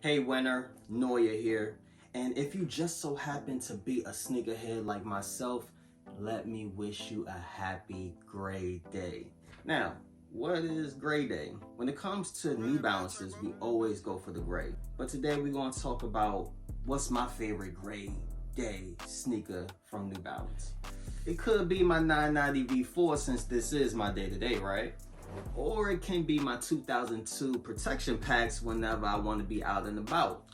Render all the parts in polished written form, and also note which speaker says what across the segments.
Speaker 1: Hey winner, Noya here. And if you just so happen to be a sneakerhead like myself, let me wish you a happy gray day. Now, what is gray day? When it comes to New Balances, we always go for the gray. But today we're going to talk about what's my favorite gray day sneaker from New Balance. It could be my 990 V4 since this is my day-to-day, right? Or it can be my 2002 protection packs whenever I want to be out and about.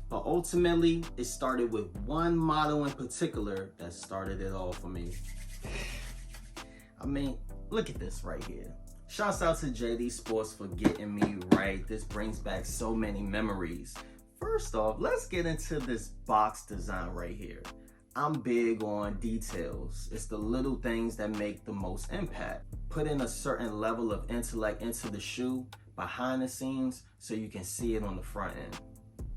Speaker 1: But ultimately, it started with one model in particular that started it all for me. I mean, look at this right here. Shouts out to JD Sports for getting me right. This brings back so many memories. First off, let's get into this box design right here. I'm big on details. It's the little things that make the most impact. Put in a certain level of intellect into the shoe behind the scenes so you can see it on the front end.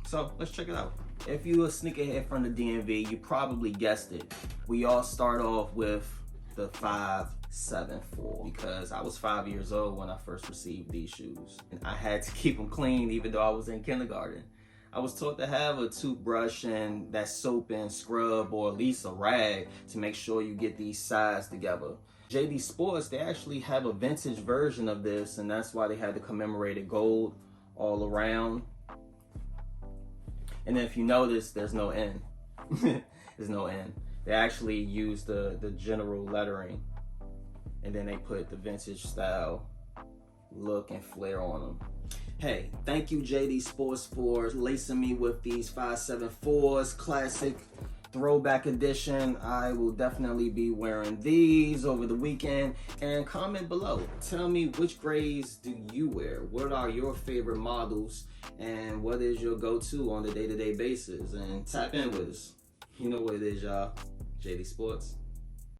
Speaker 1: So let's check it out. If you're a sneakerhead from the DMV, you probably guessed it. We all start off with the 574 because I was 5 years old when I first received these shoes. And I had to keep them clean even though I was in kindergarten. I was taught to have a toothbrush and that soap and scrub, or at least a rag, to make sure you get these sides together. JD Sports, they actually have a vintage version of this, and that's why they had the commemorated gold all around. And then if you notice, there's no N. There's no N. They actually used the general lettering, and then they put the vintage style look and flair on them. Hey, thank you JD Sports for lacing me with these 574s, classic throwback edition. I will definitely be wearing these over the weekend. And comment below, tell me which grays do you wear? What are your favorite models? And what is your go-to on the day-to-day basis? And tap in with us. You know what it is, y'all. JD Sports.